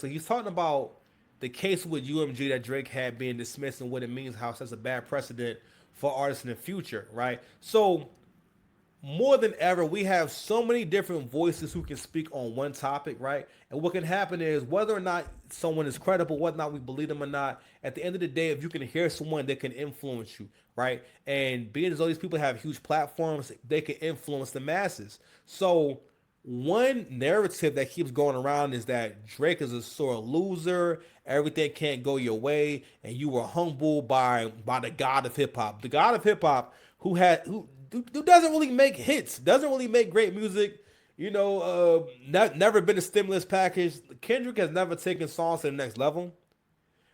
So he's talking about the case with UMG that Drake had being dismissed and what it means, how it sets a bad precedent for artists in the future, right? So more than ever, we have so many different voices who can speak on one topic, right? And what can happen is whether or not someone is credible, whether or not we believe them or not, at the end of the day, if you can hear someone that can influence you, right? And being as though these people have huge platforms, they can influence the masses. So one narrative that keeps going around is that Drake is a sore loser, everything can't go your way, and you were humbled by the god of hip hop. The god of hip hop who doesn't really make hits, doesn't really make great music. Never been a stimulus package. Kendrick has never taken songs to the next level.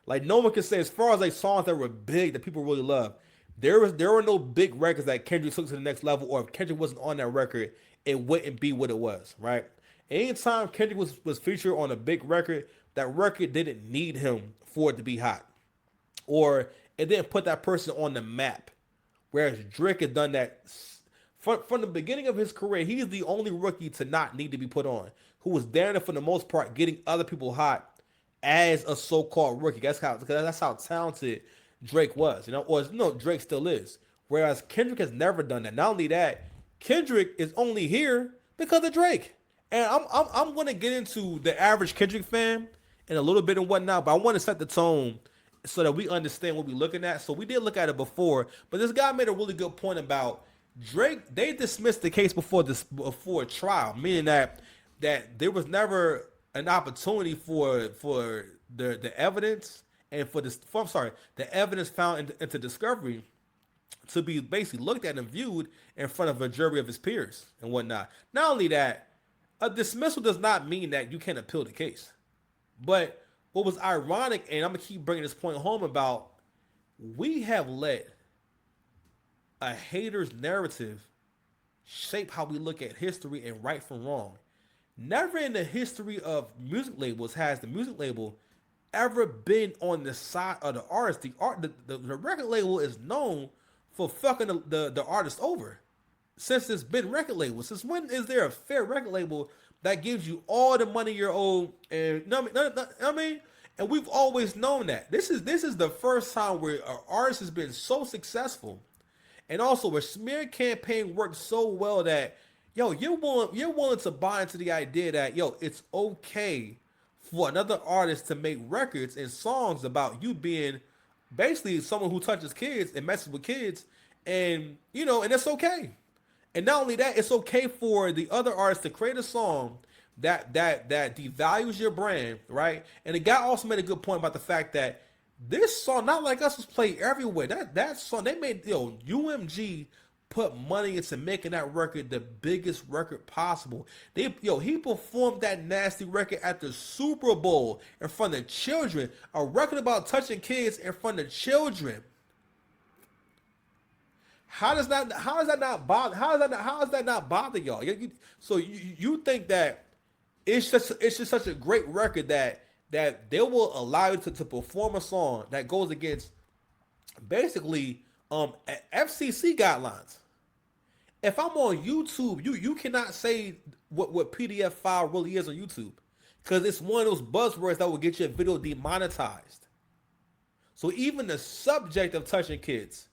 Like no one can say as far as like songs that were big that people really love. There were no big records that Kendrick took to the next level, or if Kendrick wasn't on that record, it wouldn't be what it was, right? Anytime Kendrick was featured on a big record, that record didn't need him for it to be hot, or it didn't put that person on the map. Whereas Drake has done that from the beginning of his career. He's the only rookie to not need to be put on, who was there for the most part, getting other people hot as a so-called rookie. That's how talented Drake was, or Drake still is. Whereas Kendrick has never done that. Not only that, Kendrick is only here because of Drake. And I'm gonna get into the average Kendrick fan in a little bit and whatnot, but I want to set the tone so that we understand what we're looking at. So we did look at it before, but this guy made a really good point about Drake. They dismissed the case before trial, meaning that there was never an opportunity for the evidence and the evidence found into discovery to be basically looked at and viewed in front of a jury of his peers and whatnot. Not only that, a dismissal does not mean that you can't appeal the case. But what was ironic, and I'm gonna keep bringing this point home about, we have let a hater's narrative shape how we look at history and right from wrong. Never in the history of music labels has the music label ever been on the side of the artist. The record label is known for fucking the artist over. Since it's been record labels, since when is there a fair record label that gives you all the money you're owed? And I mean, and we've always known that this is the first time where an artist has been so successful, and also a smear campaign worked so well that you're willing to buy into the idea that it's okay for another artist to make records and songs about you being basically someone who touches kids and messes with kids, and it's okay. And not only that, it's okay for the other artists to create a song that devalues your brand, right? And the guy also made a good point about the fact that this song, Not Like Us, was played everywhere. That song, they made UMG put money into making that record the biggest record possible. He performed that nasty record at the Super Bowl in front of children. A record about touching kids in front of children. How does that not bother y'all? So you think that it's just such a great record that they will allow you to perform a song that goes against basically FCC guidelines. If I'm on YouTube, you cannot say what PDF file really is on YouTube, because it's one of those buzzwords that will get your video demonetized. So even the subject of touching kids,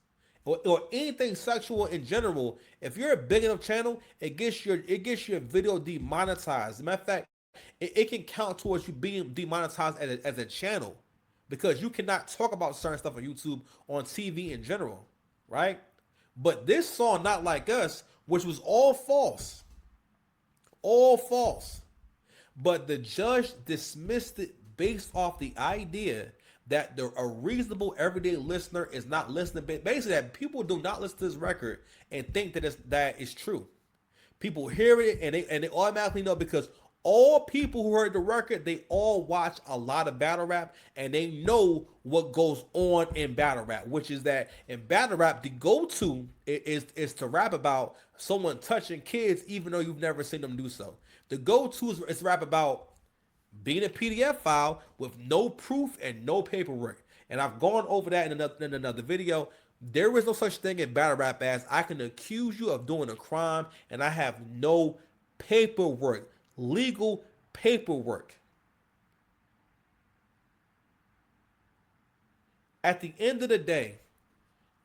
or anything sexual in general, if you're a big enough channel, it gets your video demonetized. As a matter of fact, it can count towards you being demonetized as a channel, because you cannot talk about certain stuff on YouTube, on TV in general, right? But this song, Not Like Us, which was all false, but the judge dismissed it based off the idea that a reasonable everyday listener is not listening. Basically, that people do not listen to this record and think that is true. People hear it and they automatically know, because all people who heard the record, they all watch a lot of battle rap and they know what goes on in battle rap, which is that in battle rap, the go-to is to rap about someone touching kids, even though you've never seen them do so. The go-to is to rap about being a PDF file with no proof and no paperwork. And I've gone over that in another video. There is no such thing in battle rap as I can accuse you of doing a crime and I have no paperwork, legal paperwork. At the end of the day,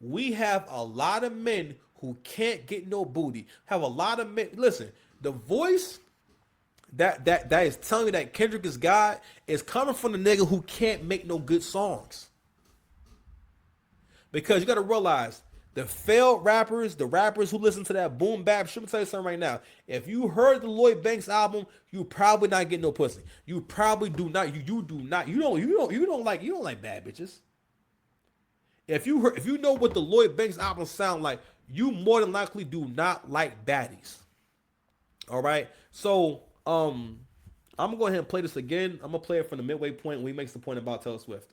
we have a lot of men who can't get no booty. Have a lot of men. Listen, the voice that is telling me that Kendrick is God is coming from the nigga who can't make no good songs. Because you got to realize the failed rappers, the rappers who listen to that boom bap. Let me tell you something right now. If you heard the Lloyd Banks album, you probably not getting no pussy. You probably do not. You do not. You don't like bad bitches. If you know what the Lloyd Banks album sound like, you more than likely do not like baddies. All right. So I'm gonna go ahead and play this again. I'm gonna play it from the midway point when he makes the point about Taylor Swift.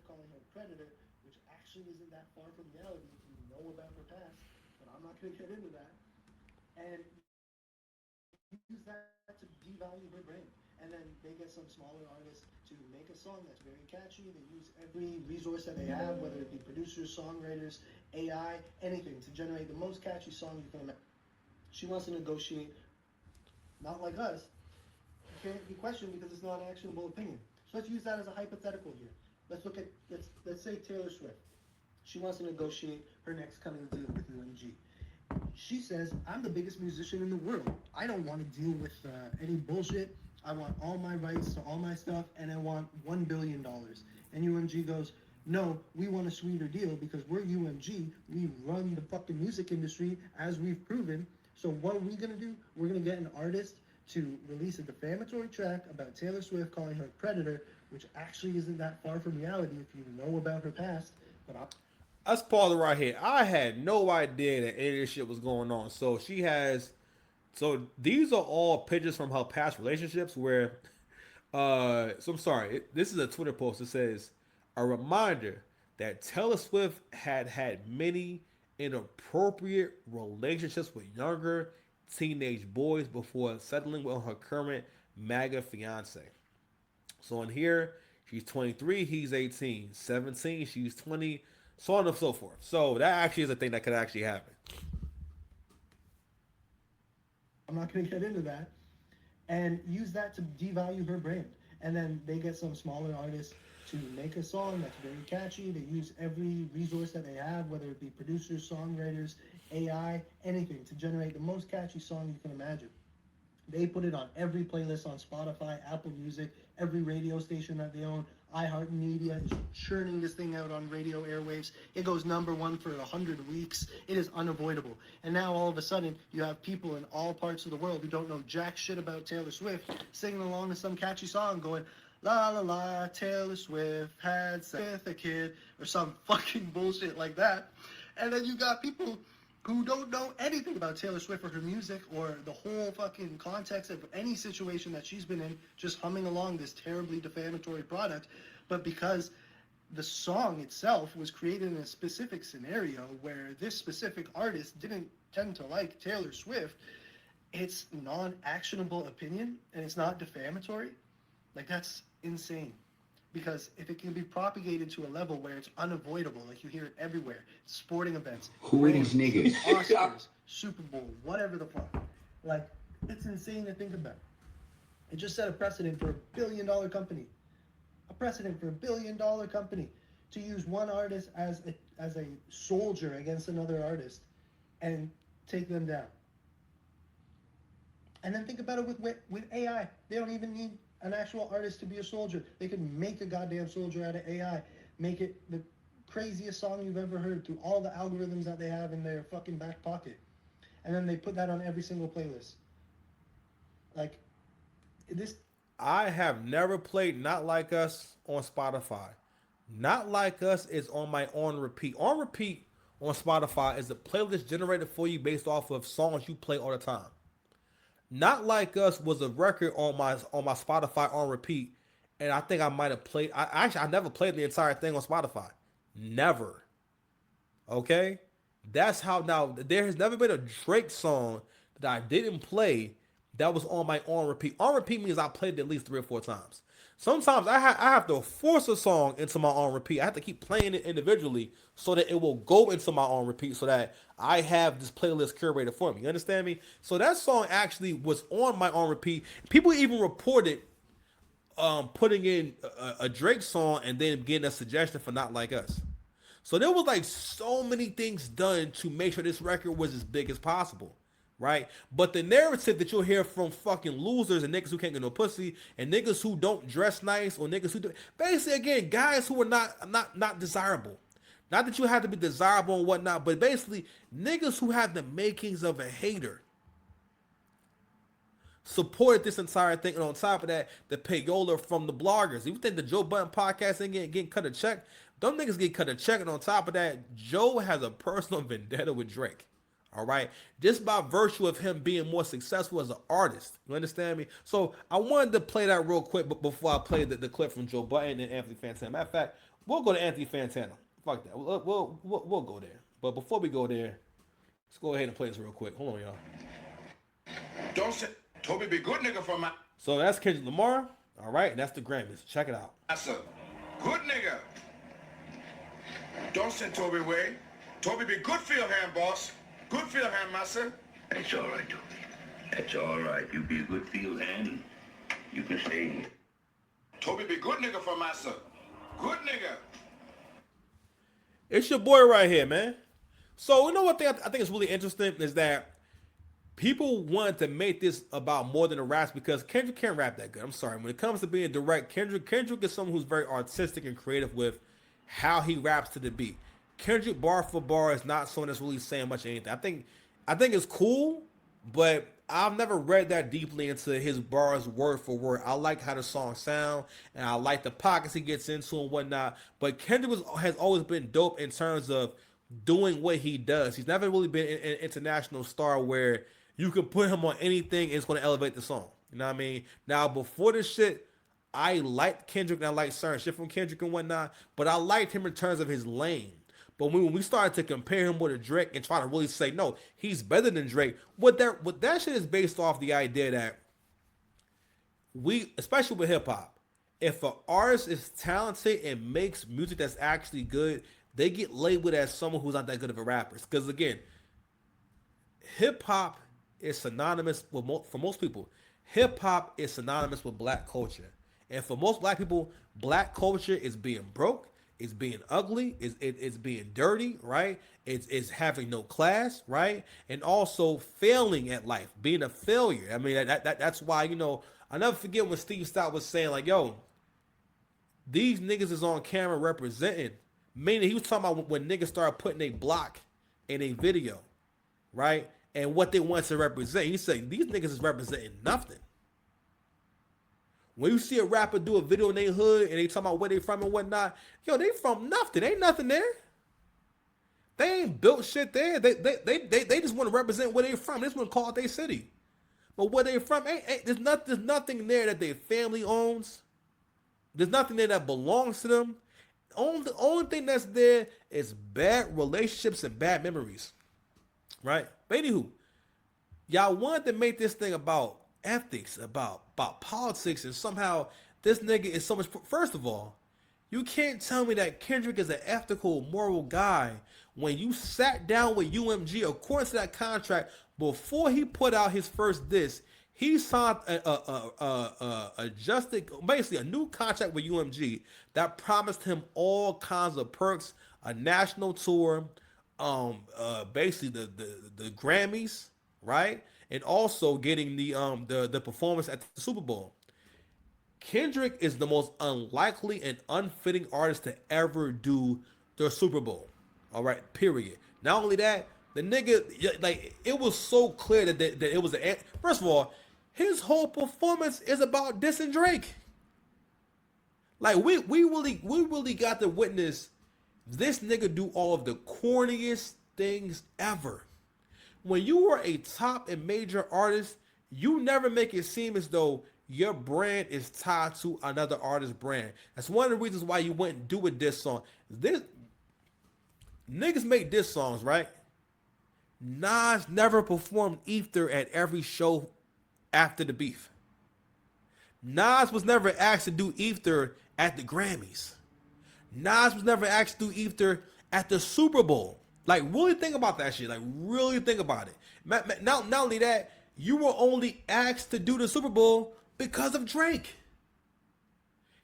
Calling her a predator, which actually isn't that far from reality if you know about her past. But I'm not going to get into that. And use that to devalue her brand. And then they get some smaller artists to make a song that's very catchy. They use every resource that they have, whether it be producers, songwriters, AI, anything, to generate the most catchy song you can imagine. She wants to negotiate, not like us. It can't be questioned because it's not an actionable opinion. So let's use that as a hypothetical here. Let's say Taylor Swift. She wants to negotiate her next coming deal with UMG. She says, I'm the biggest musician in the world. I don't want to deal with any bullshit. I want all my rights to all my stuff, and I want $1 billion. And UMG goes, no, we want a sweeter deal because we're UMG. We run the fucking music industry as we've proven. So what are we going to do? We're going to get an artist to release a defamatory track about Taylor Swift calling her a predator, which actually isn't that far from reality if you know about her past. But Let's pause it right here. I had no idea that any of this shit was going on. So these are all pictures from her past relationships where, so I'm sorry, this is a Twitter post that says, a reminder that Taylor Swift had many inappropriate relationships with younger teenage boys before settling with her current MAGA fiance. So in here, she's 23, he's 18, 17, she's 20, so on and so forth. So that actually is a thing that could actually happen. I'm not going to get into that. And use that to devalue her brand. And then they get some smaller artists to make a song that's very catchy. They use every resource that they have, whether it be producers, songwriters, AI, anything, to generate the most catchy song you can imagine. They put it on every playlist on Spotify, Apple Music, every radio station that they own. iHeartMedia is churning this thing out on radio airwaves. It goes #1 for 100 weeks. It is unavoidable. And now all of a sudden, you have people in all parts of the world who don't know jack shit about Taylor Swift singing along to some catchy song going, la la la, Taylor Swift had sex with a kid, or some fucking bullshit like that. And then you got people who don't know anything about Taylor Swift or her music or the whole fucking context of any situation that she's been in, just humming along this terribly defamatory product. But because the song itself was created in a specific scenario where this specific artist didn't tend to like Taylor Swift, it's non-actionable opinion and it's not defamatory. Like, that's insane. Because if it can be propagated to a level where it's unavoidable, like you hear it everywhere, sporting events, who are these niggas? Oscars, Super Bowl, whatever the fuck. Like, it's insane to think about. It just set a precedent for $1 billion company. A precedent for $1 billion company to use one artist as a soldier against another artist and take them down. And then think about it with AI. They don't even need an actual artist to be a soldier. They could make a goddamn soldier out of AI, make it the craziest song you've ever heard through all the algorithms that they have in their fucking back pocket. And then they put that on every single playlist. Like, this... I have never played Not Like Us on Spotify. Not Like Us is on my On Repeat. On Repeat on Spotify is a playlist generated for you based off of songs you play all the time. Not Like Us was a record on my Spotify on repeat, and I think I might have played. I never played the entire thing on Spotify, never. Okay, that's how. Now there has never been a Drake song that I didn't play that was on my on repeat. On repeat means I played it at least 3 or 4 times. Sometimes I have to force a song into my on repeat. I have to keep playing it individually so that it will go into my on repeat so that I have this playlist curated for me. You understand me? So that song actually was on my on repeat. People even reported putting in a Drake song and then getting a suggestion for Not Like Us. So there was like so many things done to make sure this record was as big as possible, right? But the narrative that you'll hear from fucking losers and niggas who can't get no pussy and niggas who don't dress nice or niggas who do, basically again guys who are not desirable. Not that you have to be desirable and whatnot, but basically niggas who have the makings of a hater supported this entire thing. And on top of that, the payola from the bloggers. You think the Joe Budden podcast ain't getting cut a check? Them niggas get cut a check. And on top of that, Joe has a personal vendetta with Drake. All right. Just by virtue of him being more successful as an artist. You understand me? So I wanted to play that real quick before I play the clip from Joe Budden and Anthony Fantano. Matter of fact, we'll go to Anthony Fantano. Fuck that. We'll go there. But before we go there, let's go ahead and play this real quick. Hold on, y'all. Don't say Toby be good nigga for my. So that's Kendrick Lamar. All right, and that's the Grammys. Check it out. That's a good nigga. Don't send Toby away. Toby be good field hand, boss. Good field hand, master. That's all right, Toby. That's all right. You be a good field hand, and you can stay here. Toby be good nigga for master. Good nigga. It's your boy right here, man. So you know what thing I think is really interesting is that people want to make this about more than a rap because Kendrick can't rap that good. I'm sorry. When it comes to being direct, Kendrick is someone who's very artistic and creative with how he raps to the beat. Kendrick bar for bar is not someone that's really saying much of anything. I think it's cool, but I've never read that deeply into his bars word for word. I like how the song sound, and I like the pockets he gets into and whatnot. But Kendrick has always been dope in terms of doing what he does. He's never really been an international star where you can put him on anything and it's going to elevate the song. You know what I mean? Now, before this shit, I liked Kendrick and I liked certain shit from Kendrick and whatnot, but I liked him in terms of his lane. But when we started to compare him with a Drake and try to really say, no, he's better than Drake, what that shit is based off the idea that we, especially with hip hop, if an artist is talented and makes music that's actually good, they get labeled as someone who's not that good of a rapper. Because again, hip hop is synonymous with for most people. Hip hop is synonymous with black culture, and for most black people, black culture is being broke. It's being ugly, it's being dirty, right? It's having no class, right? And also failing at life, being a failure. I mean, that's why, you know, I'll never forget when Steve Stout was saying, like, yo, these niggas is on camera representing. Meaning he was talking about when niggas started putting a block in a video, right? And what they want to represent. He said, these niggas is representing nothing. When you see a rapper do a video in their hood and they talking about where they from and whatnot, yo, they from nothing. Ain't nothing there. They ain't built shit there. They just want to represent where they from. They just want to call it their city. But where they from, there's nothing there that their family owns. There's nothing there that belongs to them. The only thing that's there is bad relationships and bad memories. Right? But anywho, y'all wanted to make this thing about ethics, about politics, and somehow this nigga is so much. First of all, you can't tell me that Kendrick is an ethical, moral guy when you sat down with UMG according to that contract before he put out his first disc. He signed adjusted, basically a new contract with UMG that promised him all kinds of perks, a national tour, basically the Grammys, right? And also getting the performance at the Super Bowl. Kendrick is the most unlikely and unfitting artist to ever do the Super Bowl. All right, period. Not only that, the nigga, like, it was so clear that it was first of all, his whole performance is about dissing Drake. Like, we really got to witness this nigga do all of the corniest things ever. When you were a top and major artist, you never make it seem as though your brand is tied to another artist's brand. That's one of the reasons why you wouldn't do a diss song. This niggas make diss songs, right? Nas never performed Ether at every show after the beef. Nas was never asked to do Ether at the Grammys. Nas was never asked to do Ether at the Super Bowl. Like, really think about that shit. Like, really think about it. Not only that, you were only asked to do the Super Bowl because of Drake.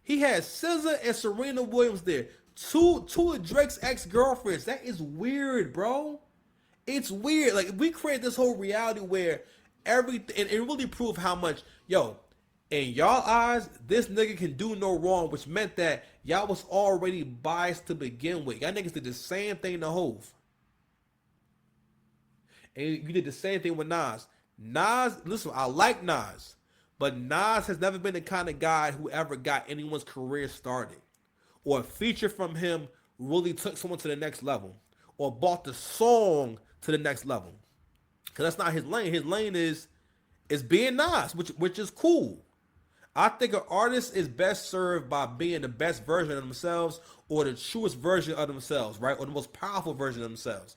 He had SZA and Serena Williams there. Two of Drake's ex-girlfriends. That is weird, bro. It's weird. Like, we create this whole reality where everything, and it really proved how much, yo, in y'all eyes, this nigga can do no wrong, which meant that y'all was already biased to begin with. Y'all niggas did the same thing to Hove. And you did the same thing with Nas. Nas, listen, I like Nas, but Nas has never been the kind of guy who ever got anyone's career started, or a feature from him really took someone to the next level, or brought the song to the next level. Because that's not his lane. His lane is being Nas, which is cool. I think an artist is best served by being the best version of themselves, or the truest version of themselves, right? Or the most powerful version of themselves.